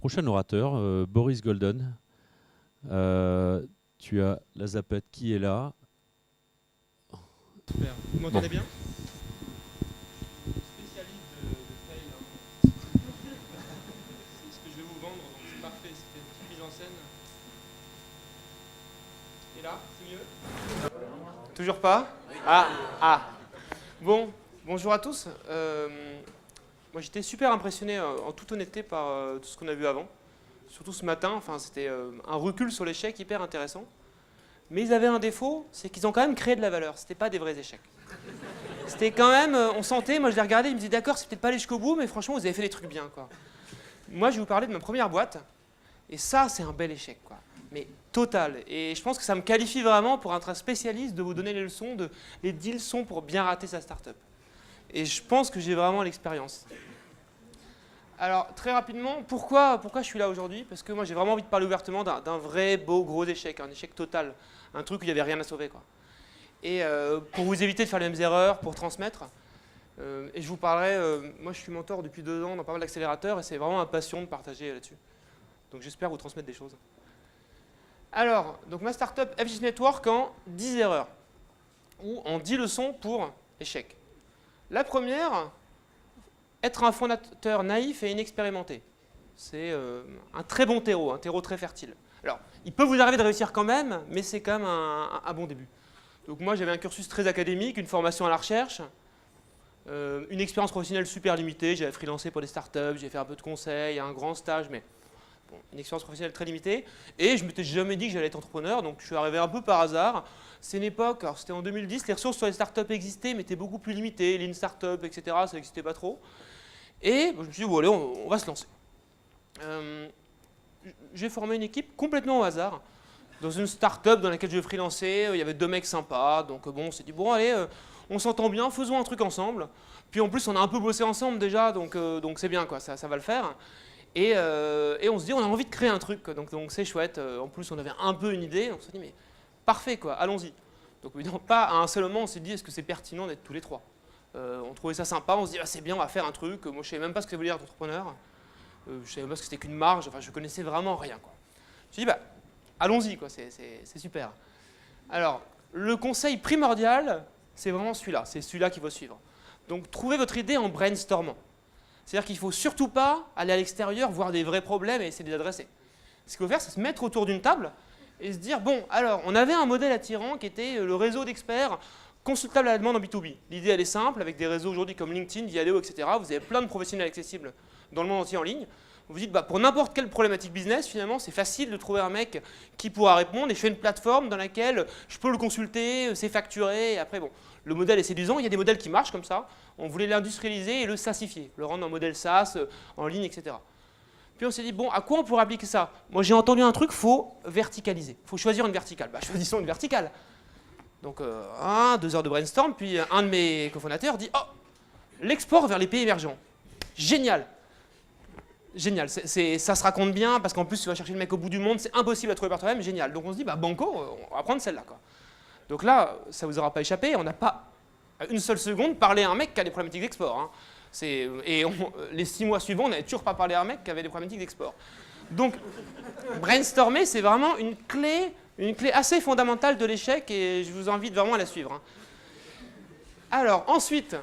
prochain orateur, Boris Golden. Tu as la zapette qui est là. Super. Vous m'entendez bien? Spécialiste de fail, hein. C'est ce que je vais vous vendre, donc c'est parfait, c'était une petite mise en scène. Et là, c'est mieux? Toujours pas? Bon, bonjour à tous. Moi j'étais super impressionné en toute honnêteté par tout ce qu'on a vu avant. Surtout ce matin, enfin, c'était un recul sur l'échec hyper intéressant. Mais ils avaient un défaut, c'est qu'ils ont quand même créé de la valeur. C'était pas des vrais échecs. C'était quand même, on sentait, moi je les regardais, ils me disaient d'accord, c'est peut-être pas aller jusqu'au bout, mais franchement vous avez fait des trucs bien, quoi. Moi je vais vous parler de ma première boîte, et ça c'est un bel échec, quoi. Mais total. Et je pense que ça me qualifie vraiment pour être un spécialiste de vous donner les leçons, les 10 leçons pour bien rater sa start-up. Et je pense que j'ai vraiment l'expérience. Alors, très rapidement, pourquoi je suis là aujourd'hui? Parce que moi, j'ai vraiment envie de parler ouvertement d'un vrai, beau, gros échec, un échec total, un truc où il n'y avait rien à sauver, quoi. Et pour vous éviter de faire les mêmes erreurs, pour transmettre, et je vous parlerai, moi je suis mentor depuis 2 ans dans pas mal d'accélérateurs, et c'est vraiment ma passion de partager là-dessus. Donc j'espère vous transmettre des choses. Alors, donc ma startup FJ Network en 10 erreurs, ou en 10 leçons pour échec. La première, être un fondateur naïf et inexpérimenté. C'est un très bon terreau, un terreau très fertile. Alors, il peut vous arriver de réussir quand même, mais c'est quand même un bon début. Donc moi, j'avais un cursus très académique, une formation à la recherche, une expérience professionnelle super limitée. J'avais freelancé pour des startups, j'ai fait un peu de conseils, un grand stage, mais bon, une expérience professionnelle très limitée. Et je ne m'étais jamais dit que j'allais être entrepreneur, donc je suis arrivé un peu par hasard. C'est une époque, alors c'était en 2010, les ressources sur les startups existaient, mais étaient beaucoup plus limitées. Lean Startup, etc., ça n'existait pas trop. Et je me suis dit, bon, allez, on va se lancer. J'ai formé une équipe complètement au hasard, dans une start-up dans laquelle je freelançais. Il y avait 2 mecs sympas, donc bon, on s'est dit, bon, allez, on s'entend bien, faisons un truc ensemble. Puis en plus, on a un peu bossé ensemble déjà, donc c'est bien, quoi, ça va le faire. Et on se dit, on a envie de créer un truc, quoi, donc c'est chouette. En plus, on avait un peu une idée, on s'est dit, mais parfait, quoi, allons-y. Donc évidemment, pas à un seul moment, on s'est dit, est-ce que c'est pertinent d'être tous les 3? On trouvait ça sympa, on se dit, ah, c'est bien, on va faire un truc. Moi, je ne savais même pas ce que ça voulait dire être entrepreneur. Je ne savais même pas ce que c'était qu'une marge, enfin, je connaissais vraiment rien, quoi. Je me suis dit, bah, allons-y, quoi, c'est super. Alors, le conseil primordial, c'est vraiment celui-là, c'est celui-là qu'il faut suivre. Donc, trouvez votre idée en brainstormant. C'est-à-dire qu'il ne faut surtout pas aller à l'extérieur, voir des vrais problèmes et essayer de les adresser. Ce qu'il faut faire, c'est se mettre autour d'une table et se dire, bon, alors, on avait un modèle attirant qui était le réseau d'experts consultable à la demande en B2B. L'idée, elle est simple, avec des réseaux aujourd'hui comme LinkedIn, Viadeo, etc. Vous avez plein de professionnels accessibles dans le monde entier en ligne. Vous vous dites, bah, pour n'importe quelle problématique business, finalement, c'est facile de trouver un mec qui pourra répondre. Et je fais une plateforme dans laquelle je peux le consulter, c'est facturé. Et après, bon, le modèle est séduisant. Il y a des modèles qui marchent comme ça. On voulait l'industrialiser et le SaaSifier, le rendre en modèle SaaS, en ligne, etc. Puis on s'est dit, bon, à quoi on pourrait appliquer ça? Moi, j'ai entendu un truc, il faut verticaliser. Il faut choisir une verticale. Bah, choisissons une verticale. Donc, 2 heures de brainstorm, puis un de mes cofondateurs dit, oh, l'export vers les pays émergents. Génial. Génial, ça se raconte bien, parce qu'en plus, tu vas chercher le mec au bout du monde, c'est impossible à trouver par toi-même, génial. Donc on se dit, bah banco, on va prendre celle-là, quoi. Donc là, ça ne vous aura pas échappé, on n'a pas une seule seconde parlé à un mec qui a des problématiques d'export. Hein. Les 6 mois suivants, on n'avait toujours pas parlé à un mec qui avait des problématiques d'export. Donc, brainstormer, c'est vraiment une clé assez fondamentale de l'échec, et je vous invite vraiment à la suivre. Hein. Alors, ensuite,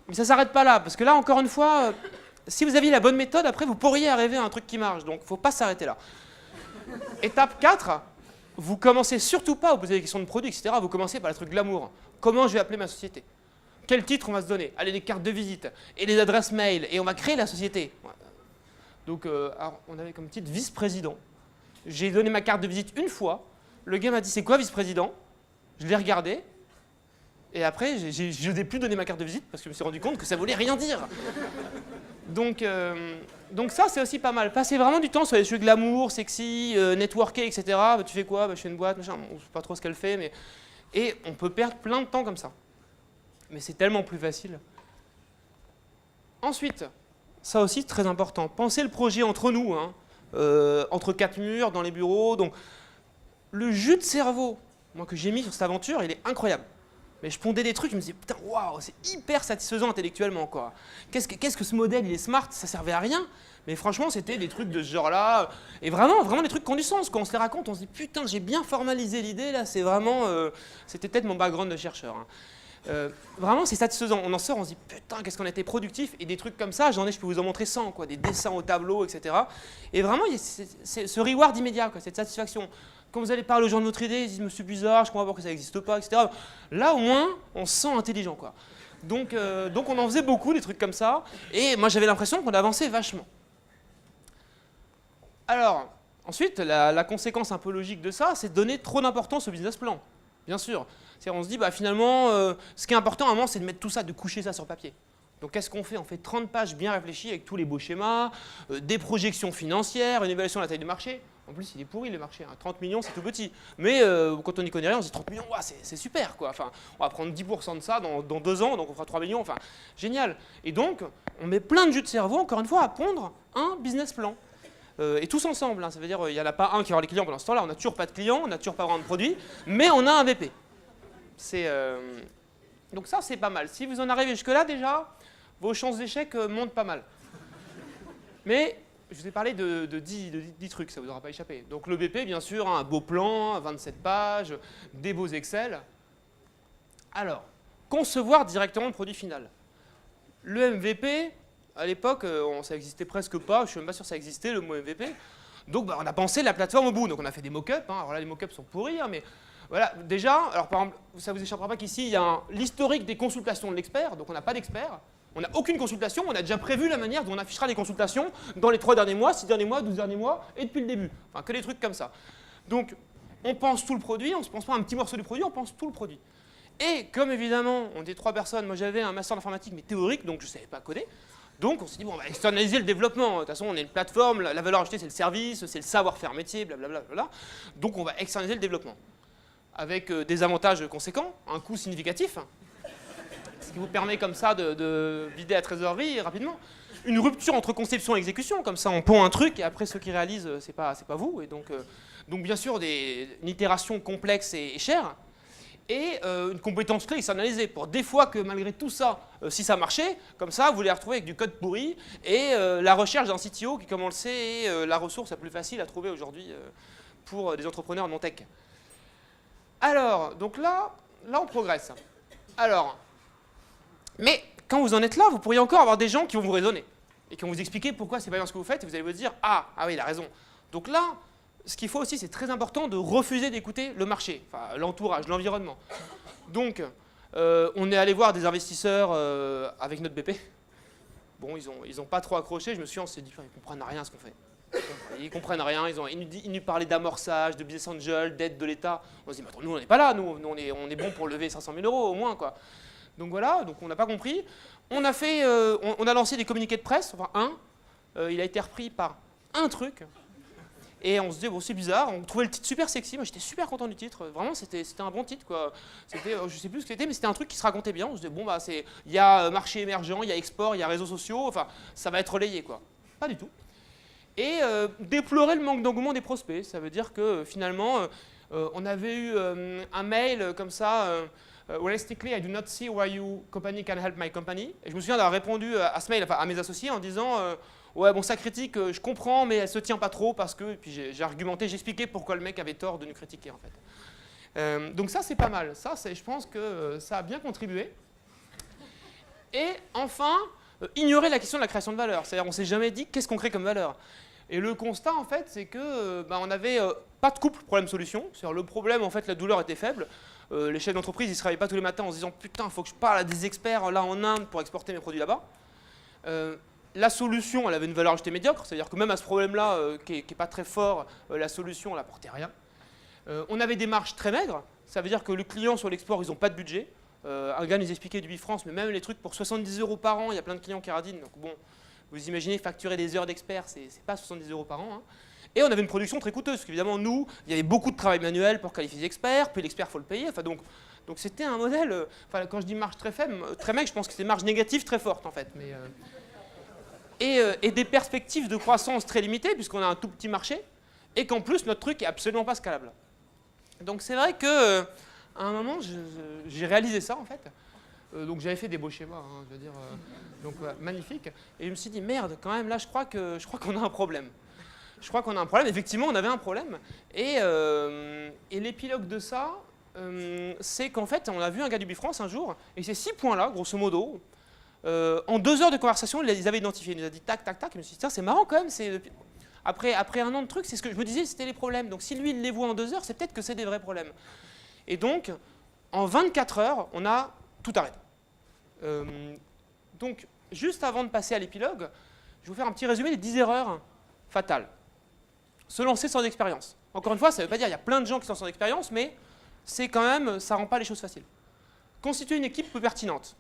mais ça ne s'arrête pas là, parce que là, encore une fois, si vous aviez la bonne méthode, après, vous pourriez arriver à un truc qui marche. Donc, il ne faut pas s'arrêter là. Étape 4, vous commencez surtout pas à vous poser des questions de produit, etc. Vous commencez par le truc glamour. Comment je vais appeler ma société? Quel titre on va se donner? Allez, les cartes de visite et les adresses mail. Et on va créer la société. Donc, alors, on avait comme titre vice-président. J'ai donné ma carte de visite une fois. Le gars m'a dit, c'est quoi vice-président? Je l'ai regardé. Et après, je n'ai plus donné ma carte de visite parce que je me suis rendu compte que ça voulait rien dire. Donc ça, c'est aussi pas mal. Passer vraiment du temps sur les sujets glamour, sexy, networker, etc. Bah, tu fais quoi? Bah, je fais une boîte, machin. On ne sait pas trop ce qu'elle fait, mais... Et on peut perdre plein de temps comme ça. Mais c'est tellement plus facile. Ensuite, ça aussi, très important. Pensez le projet entre nous, hein, entre 4 murs, dans les bureaux. Donc, le jus de cerveau, moi, que j'ai mis sur cette aventure, il est incroyable. Mais je pondais des trucs, je me disais, putain, waouh, c'est hyper satisfaisant intellectuellement, quoi. Qu'est-ce que ce modèle, il est smart, ça servait à rien. Mais franchement, c'était des trucs de ce genre-là. Et vraiment, vraiment des trucs qui ont du sens. Quand on se les raconte, on se dit, putain, j'ai bien formalisé l'idée, là, c'est vraiment... c'était peut-être mon background de chercheur. Hein. Vraiment, c'est satisfaisant. On en sort, on se dit, putain, qu'est-ce qu'on a été productif. Et des trucs comme ça, j'en ai, je peux vous en montrer 100, quoi. Des dessins au tableau, etc. Et vraiment, c'est ce reward immédiat, quoi, cette satisfaction. Quand vous allez parler aux gens de votre idée, ils disent, monsieur bizarre, je comprends pas pourquoi ça n'existe pas, etc. Là, au moins, on se sent intelligent, quoi. Donc on en faisait beaucoup, des trucs comme ça. Et moi, j'avais l'impression qu'on avançait vachement. Alors, ensuite, la conséquence un peu logique de ça, c'est de donner trop d'importance au business plan. Bien sûr. On se dit, bah, finalement, ce qui est important à un moment, c'est de mettre tout ça, de coucher ça sur papier. Donc qu'est-ce qu'on fait? On fait 30 pages bien réfléchies avec tous les beaux schémas, des projections financières, une évaluation de la taille du marché. En plus, il est pourri le marché, hein. 30 millions, c'est tout petit. Mais quand on n'y connaît rien, on se dit 30 millions, ouais, c'est super, quoi. Enfin, on va prendre 10% de ça dans 2 ans, donc on fera 3 millions, enfin, génial. Et donc, on met plein de jus de cerveau, encore une fois, à pondre un business plan. Et tous ensemble, hein. Ça veut dire il n'y en a pas un qui va avoir les clients pendant ce temps-là, on n'a toujours pas de clients, on n'a toujours pas vraiment de produits, mais on a un VP. Donc ça, c'est pas mal. Si vous en arrivez jusque-là, déjà, vos chances d'échec montent pas mal. Mais je vous ai parlé de 10 trucs, ça ne vous aura pas échappé. Donc le BP, bien sûr, un beau plan, 27 pages, des beaux Excel. Alors, concevoir directement le produit final. Le MVP, à l'époque, ça n'existait presque pas, je ne suis même pas sûr que ça existait, le mot MVP. Donc bah, on a pensé la plateforme au bout, donc on a fait des mock-ups. Hein. Alors là, les mock-ups sont pourris, hein, mais voilà, déjà, alors par exemple, ça ne vous échappera pas qu'ici, il y a l'historique des consultations de l'expert, donc on n'a pas d'expert. On n'a aucune consultation, on a déjà prévu la manière dont on affichera les consultations dans les 3 derniers mois, 6 derniers mois, 12 derniers mois, et depuis le début. Enfin, que des trucs comme ça. Donc, on pense tout le produit, on ne se pense pas un petit morceau du produit, on pense tout le produit. Et comme évidemment, on était 3 personnes, moi j'avais un master d'informatique, mais théorique, donc je ne savais pas coder. Donc on s'est dit, bon, on va externaliser le développement. De toute façon, on est une plateforme, la valeur ajoutée, c'est le service, c'est le savoir-faire métier, blablabla. Donc on va externaliser le développement. Avec des avantages conséquents, un coût significatif, ce qui vous permet comme ça de vider la trésorerie rapidement. Une rupture entre conception et exécution, comme ça on pond un truc et après ceux qui réalisent, c'est pas vous. Et donc bien sûr, une itération complexe et chère. Et une compétence clé externalisée pour des fois que malgré tout ça, si ça marchait, comme ça, vous les retrouvez avec du code pourri et la recherche d'un CTO qui, comme on le sait, est la ressource la plus facile à trouver aujourd'hui pour des entrepreneurs non tech. Alors, donc là on progresse. Alors, mais quand vous en êtes là, vous pourriez encore avoir des gens qui vont vous raisonner et qui vont vous expliquer pourquoi c'est pas bien ce que vous faites et vous allez vous dire ah oui, il a raison. Donc là, ce qu'il faut aussi, c'est très important de refuser d'écouter le marché, enfin, l'entourage, l'environnement. Donc, on est allé voir des investisseurs avec notre BP. Bon, ils ont pas trop accroché. On s'est dit, ils comprennent rien à ce qu'on fait. Ils comprennent rien. Ils nous parlaient d'amorçage, de business angel, d'aide de l'État. On se dit, mais attends, nous, on n'est pas là. Nous, on est bon pour lever 500 000 € au moins, quoi. Donc voilà, donc on n'a pas compris. On a lancé des communiqués de presse, enfin il a été repris par un truc. Et on se disait, bon, c'est bizarre, on trouvait le titre super sexy, moi j'étais super content du titre, vraiment c'était un bon titre, quoi. Je sais plus ce que c'était, mais c'était un truc qui se racontait bien. On se disait, bon, bah, il y a marché émergent, il y a export, il y a réseaux sociaux, enfin, ça va être relayé, quoi. Pas du tout. Et déplorer le manque d'engouement des prospects, ça veut dire que finalement, on avait eu un mail comme ça. Realistically, I do not see why your company can help my company. Et je me souviens d'avoir répondu à ce mail, enfin, à mes associés en disant ouais, bon, sa critique, je comprends, mais elle se tient pas trop parce que. Et puis j'ai argumenté, j'ai expliqué pourquoi le mec avait tort de nous critiquer en fait. Donc ça, c'est pas mal. Ça, je pense que ça a bien contribué. Et enfin, ignorer la question de la création de valeur. C'est-à-dire, on s'est jamais dit qu'est-ce qu'on crée comme valeur. Et le constat, en fait, c'est que on n'avait pas de couple problème-solution. C'est-à-dire, le problème, en fait, la douleur était faible. Les chefs d'entreprise, ils ne se réveillent pas tous les matins en se disant « Putain, il faut que je parle à des experts là en Inde pour exporter mes produits là-bas ». La solution, elle avait une valeur ajoutée médiocre. C'est-à-dire que même à ce problème-là, qui n'est pas très fort, la solution, elle n'apportait rien. On avait des marges très maigres. Ça veut dire que le client sur l'export, ils n'ont pas de budget. Un gars nous expliquait du Bifrance, mais même les trucs pour 70 € par an, il y a plein de clients qui radinent. Donc bon, vous imaginez facturer des heures d'experts, c'est pas 70 € par an. Hein. Et on avait une production très coûteuse, parce qu'évidemment, nous, il y avait beaucoup de travail manuel pour qualifier les experts, puis l'expert, il faut le payer. Enfin, donc c'était un modèle, quand je dis marge très faible, très maigre, je pense que c'est marge négative très forte, en fait. Mais, et des perspectives de croissance très limitées, puisqu'on a un tout petit marché, et qu'en plus, notre truc est absolument pas scalable. Donc c'est vrai que, à un moment, j'ai réalisé ça, en fait. Donc j'avais fait des beaux schémas, hein, je veux dire, donc magnifique. Et je me suis dit, merde, quand même, là, je crois qu'on a un problème. Je crois qu'on a un problème. Effectivement, on avait un problème. Et l'épilogue de ça, c'est qu'en fait, on a vu un gars du Bifrance un jour, et ces 6 points-là, grosso modo, en 2 heures de conversation, ils avaient identifié. Il nous a dit tac, tac, tac. Et je me suis dit, tiens, c'est marrant quand même. Après un an de trucs, c'est ce que je me disais, c'était les problèmes. Donc si lui, il les voit en 2 heures, c'est peut-être que c'est des vrais problèmes. Et donc, en 24 heures, on a tout arrêté. Donc, juste avant de passer à l'épilogue, je vais vous faire un petit résumé des 10 erreurs fatales. Se lancer sans expérience. Encore une fois, ça ne veut pas dire qu'il y a plein de gens qui sont sans expérience, mais c'est quand même, ça ne rend pas les choses faciles. Constituer une équipe peu pertinente.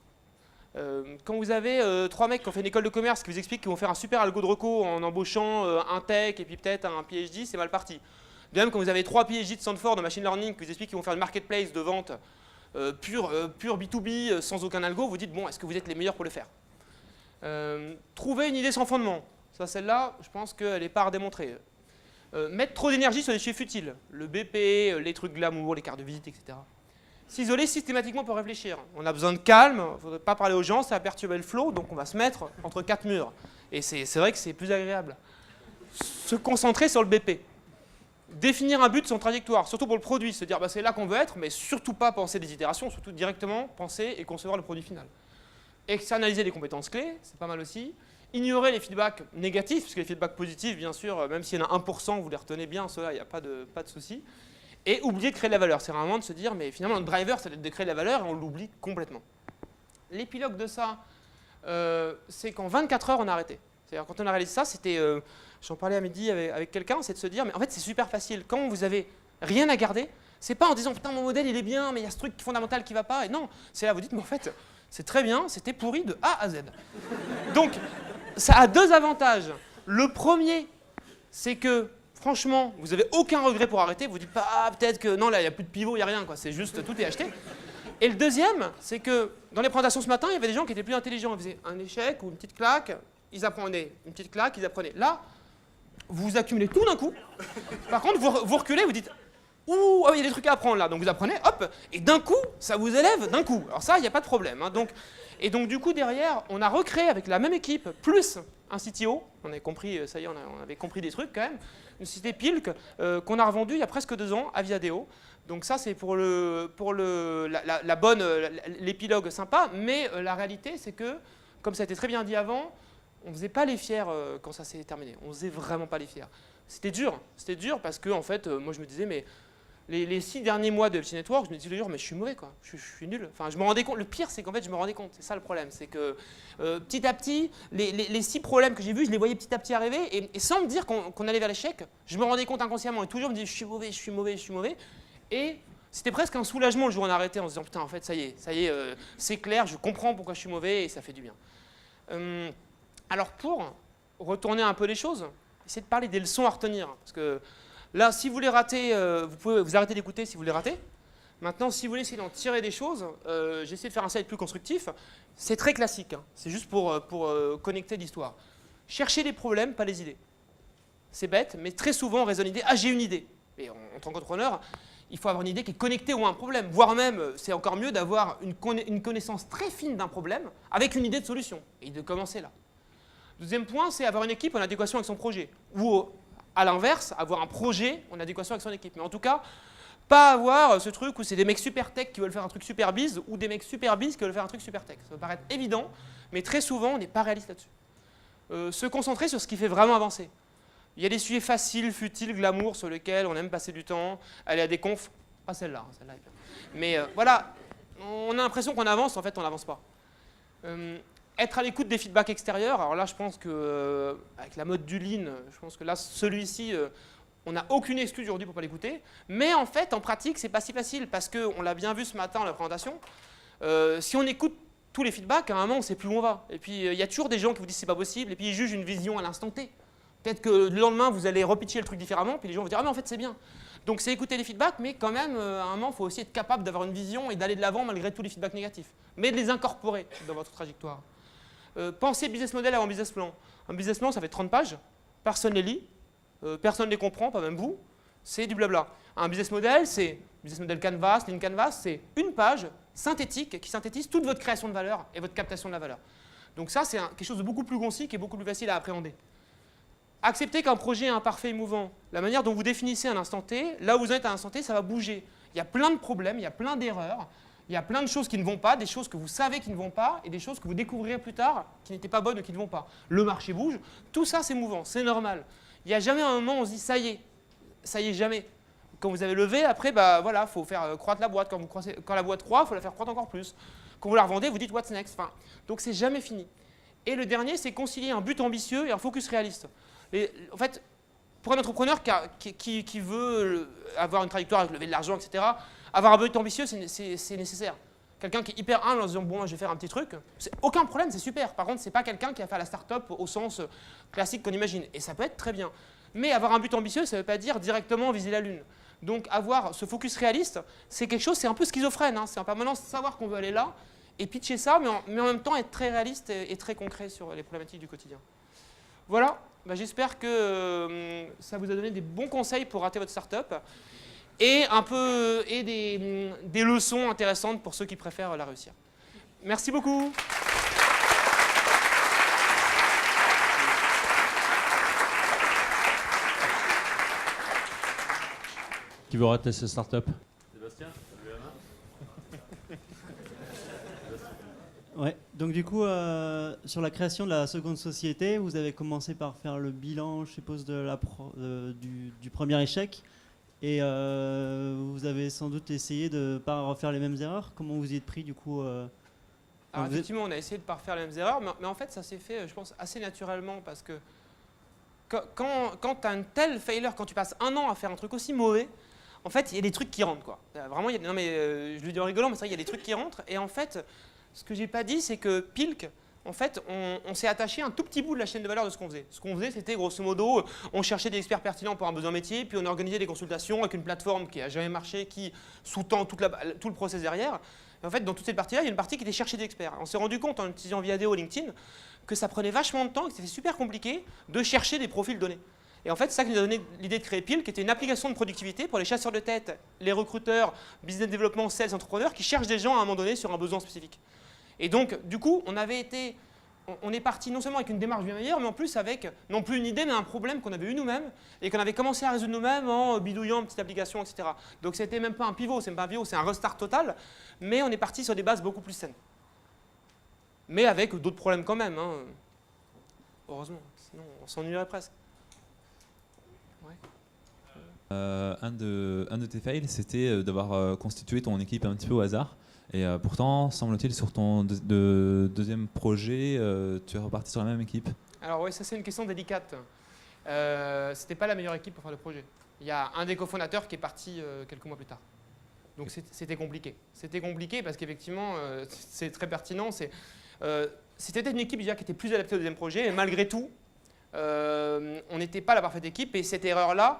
Quand vous avez 3 mecs qui ont fait une école de commerce qui vous expliquent qu'ils vont faire un super algo de reco en embauchant un tech et puis peut-être un PhD, c'est mal parti. De même, quand vous avez 3 PhD de Stanford en machine learning qui vous expliquent qu'ils vont faire une marketplace de vente pure B2B sans aucun algo, vous dites, bon, est-ce que vous êtes les meilleurs pour le faire? Trouver une idée sans fondement. Ça, celle-là, je pense qu'elle n'est pas à démontrer. Mettre trop d'énergie sur des chiffres futiles. Le BP, les trucs glamour, les cartes de visite, etc. S'isoler systématiquement pour réfléchir. On a besoin de calme, il ne faudrait pas parler aux gens, ça va perturber le flow, donc on va se mettre entre 4 murs. Et c'est vrai que c'est plus agréable. Se concentrer sur le BP. Définir un but sans trajectoire, surtout pour le produit, se dire bah, c'est là qu'on veut être, mais surtout pas penser des itérations, surtout directement penser et concevoir le produit final. Externaliser les compétences clés, c'est pas mal aussi. Ignorer les feedbacks négatifs, parce que les feedbacks positifs, bien sûr, même s'il y en a 1%, vous les retenez bien, ceux-là, il n'y a pas de souci. Et oublier de créer de la valeur. C'est vraiment de se dire, mais finalement, notre driver, c'est de créer de la valeur, et on l'oublie complètement. L'épilogue de ça, c'est qu'en 24 heures, on a arrêté. C'est-à-dire, quand on a réalisé ça, c'était, j'en parlais à midi avec quelqu'un, c'est de se dire, mais en fait, c'est super facile. Quand vous avez rien à garder, c'est pas en disant, putain, mon modèle, il est bien, mais il y a ce truc fondamental qui va pas. Et non, c'est là, vous dites, mais en fait, c'est très bien, c'était pourri de A à Z. Donc, ça a 2 avantages. Le premier, c'est que, franchement, vous n'avez aucun regret pour arrêter. Vous ne dites pas, ah, peut-être que non, là, il n'y a plus de pivot, il n'y a rien. C'est juste, tout est acheté. Et le deuxième, c'est que dans les présentations ce matin, il y avait des gens qui étaient plus intelligents. Ils faisaient un échec ou une petite claque, ils apprenaient. Une petite claque, ils apprenaient. Là, vous accumulez tout d'un coup. Par contre, vous reculez, vous dites, ouh, oh, il y a des trucs à apprendre là. Donc vous apprenez, hop, et d'un coup, ça vous élève d'un coup. Alors ça, il n'y a pas de problème. Hein. Et donc du coup, derrière, on a recréé avec la même équipe, plus un CTO, on avait compris, ça y est, on avait compris des trucs quand même, une société Pilk qu'on a revendue il y a presque 2 ans à Viadeo. Donc ça, c'est pour l'épilogue sympa, mais la réalité, c'est que, comme ça a été très bien dit avant, on ne faisait pas les fiers quand ça s'est terminé. On ne faisait vraiment pas les fiers. C'était dur parce que, en fait, moi je me disais, mais les 6 derniers mois de FT Network, je me disais tous les jours, mais je suis mauvais, quoi. Je suis nul. Enfin, je me rendais compte. Le pire, c'est qu'en fait, je me rendais compte. C'est ça le problème. C'est que petit à petit, les 6 problèmes que j'ai vus, je les voyais petit à petit arriver. Et sans me dire qu'on allait vers l'échec, je me rendais compte inconsciemment. Et toujours, je me disais, je suis mauvais, je suis mauvais, je suis mauvais. Et c'était presque un soulagement le jour où on a arrêté en se disant, putain, en fait, ça y est, c'est clair, je comprends pourquoi je suis mauvais et ça fait du bien. Alors, pour retourner un peu les choses, essayez de parler des leçons à retenir. Parce que là, si vous les ratez, vous pouvez vous arrêter d'écouter si vous les ratez. Maintenant, si vous voulez essayer d'en tirer des choses, j'essaie de faire un slide plus constructif. C'est très classique, hein. C'est juste pour connecter l'histoire. Cherchez les problèmes, pas les idées. C'est bête, mais très souvent, on raisonne une idée. Ah, j'ai une idée. Et en tant qu'entrepreneur, il faut avoir une idée qui est connectée à un problème. Voire même, c'est encore mieux d'avoir une connaissance très fine d'un problème avec une idée de solution. Et de commencer là. Deuxième point, c'est avoir une équipe en adéquation avec son projet. Ou à l'inverse, avoir un projet en adéquation avec son équipe. Mais en tout cas, pas avoir ce truc où c'est des mecs super tech qui veulent faire un truc super biz ou des mecs super biz qui veulent faire un truc super tech. Ça peut paraître évident, mais très souvent, on n'est pas réaliste là-dessus. Se concentrer sur ce qui fait vraiment avancer. Il y a des sujets faciles, futiles, glamour, sur lesquels on aime passer du temps, aller à des confs. Pas celle-là, celle-là est bien. Mais voilà, on a l'impression qu'on avance, en fait, on n'avance pas. Être à l'écoute des feedbacks extérieurs. Alors là, je pense que avec la mode du lean, je pense que là, celui-ci, on n'a aucune excuse aujourd'hui pour ne pas l'écouter. Mais en fait, en pratique, c'est pas si facile parce qu'on l'a bien vu ce matin dans la présentation. Si on écoute tous les feedbacks, à un moment, on ne sait plus où on va. Et puis, il y a toujours des gens qui vous disent c'est pas possible. Et puis, ils jugent une vision à l'instant T. Peut-être que le lendemain, vous allez repitcher le truc différemment. Puis les gens vont dire ah mais en fait, c'est bien. Donc, c'est écouter les feedbacks, mais quand même, à un moment, il faut aussi être capable d'avoir une vision et d'aller de l'avant malgré tous les feedbacks négatifs. Mais de les incorporer dans votre trajectoire. Pensez business model avant business plan. Un business plan, ça fait 30 pages, personne ne les lit, personne ne les comprend, pas même vous, c'est du blabla. Un business model, c'est Business Model Canvas, Lean Canvas, c'est une page synthétique qui synthétise toute votre création de valeur et votre captation de la valeur. Donc ça, c'est quelque chose de beaucoup plus concis et beaucoup plus facile à appréhender. Acceptez qu'un projet est imparfait et mouvant. La manière dont vous définissez un instant T, là où vous êtes à un instant T, ça va bouger. Il y a plein de problèmes, il y a plein d'erreurs, il y a plein de choses qui ne vont pas, des choses que vous savez qui ne vont pas et des choses que vous découvrirez plus tard qui n'étaient pas bonnes ou qui ne vont pas. Le marché bouge, tout ça c'est mouvant, c'est normal. Il n'y a jamais un moment où on se dit ça y est, jamais. Quand vous avez levé, après, bah, voilà, faut faire croître la boîte. Quand la boîte croît, il faut la faire croître encore plus. Quand vous la revendez, vous dites what's next. Enfin, donc c'est jamais fini. Et le dernier, c'est concilier un but ambitieux et un focus réaliste. En fait, pour un entrepreneur qui veut avoir une trajectoire avec lever de l'argent, etc., avoir un but ambitieux, c'est nécessaire. Quelqu'un qui est hyper humble en se disant bon, je vais faire un petit truc, c'est aucun problème, c'est super. Par contre, c'est pas quelqu'un qui a fait la start-up au sens classique qu'on imagine. Et ça peut être très bien. Mais avoir un but ambitieux, ça ne veut pas dire directement viser la Lune. Donc avoir ce focus réaliste, c'est quelque chose, c'est un peu schizophrène. Hein. C'est en permanence savoir qu'on veut aller là et pitcher ça, mais en même temps être très réaliste et très concret sur les problématiques du quotidien. Voilà, bah, j'espère que ça vous a donné des bons conseils pour rater votre start-up et des leçons intéressantes pour ceux qui préfèrent la réussir. Merci beaucoup. Qui veut rater ses startups? Sébastien, levez la main. Ouais, donc du coup, sur la création de la seconde société, vous avez commencé par faire le bilan, je suppose, du premier échec. Et vous avez sans doute essayé de ne pas refaire les mêmes erreurs. Comment vous y êtes pris du coup Alors effectivement, on a essayé de ne pas refaire les mêmes erreurs, mais en fait, ça s'est fait, je pense, assez naturellement parce que quand tu as une telle failure, quand tu passes un an à faire un truc aussi mauvais, en fait, il y a des trucs qui rentrent, quoi. Vraiment, non mais je le dis en rigolant, mais c'est vrai, il y a des trucs qui rentrent. Et en fait, ce que j'ai pas dit, c'est que Pilk, en fait, on s'est attaché à un tout petit bout de la chaîne de valeur de ce qu'on faisait. Ce qu'on faisait, c'était grosso modo, on cherchait des experts pertinents pour un besoin métier, puis on organisait des consultations avec une plateforme qui n'a jamais marché, qui sous-tend tout le process derrière. Et en fait, dans toute cette partie-là, il y a une partie qui était chercher des experts. On s'est rendu compte en utilisant Viadeo ou LinkedIn que ça prenait vachement de temps et que c'était super compliqué de chercher des profils donnés. Et en fait, c'est ça qui nous a donné l'idée de créer Pile, qui était une application de productivité pour les chasseurs de tête, les recruteurs, business développement, sales, entrepreneurs, qui cherchent des gens à un moment donné sur un besoin spécifique. Et donc, du coup, on est parti non seulement avec une démarche bien meilleure, mais en plus avec, non plus une idée, mais un problème qu'on avait eu nous-mêmes et qu'on avait commencé à résoudre nous-mêmes en bidouillant une petite application, etc. Donc, c'était même pas un pivot, c'est pas un pivot, c'est un restart total, mais on est parti sur des bases beaucoup plus saines. Mais avec d'autres problèmes quand même, hein. Heureusement, sinon on s'ennuierait presque. Un de tes fails, c'était d'avoir constitué ton équipe un petit peu au hasard. Et pourtant, semble-t-il, sur ton deuxième projet, tu es reparti sur la même équipe. Alors oui, ça c'est une question délicate. C'était pas la meilleure équipe pour faire le projet. Il y a un des cofondateurs qui est parti quelques mois plus tard. Donc c'était compliqué. C'était compliqué parce qu'effectivement, c'est très pertinent. C'était une équipe déjà qui était plus adaptée au deuxième projet, et malgré tout, on n'était pas la parfaite équipe, et cette erreur-là,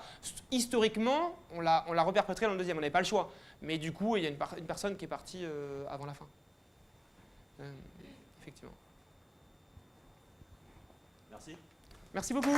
historiquement, on l'a reperpétrée dans le deuxième, on n'avait pas le choix. Mais du coup, il y a une personne qui est partie avant la fin. Effectivement. Merci. Merci beaucoup.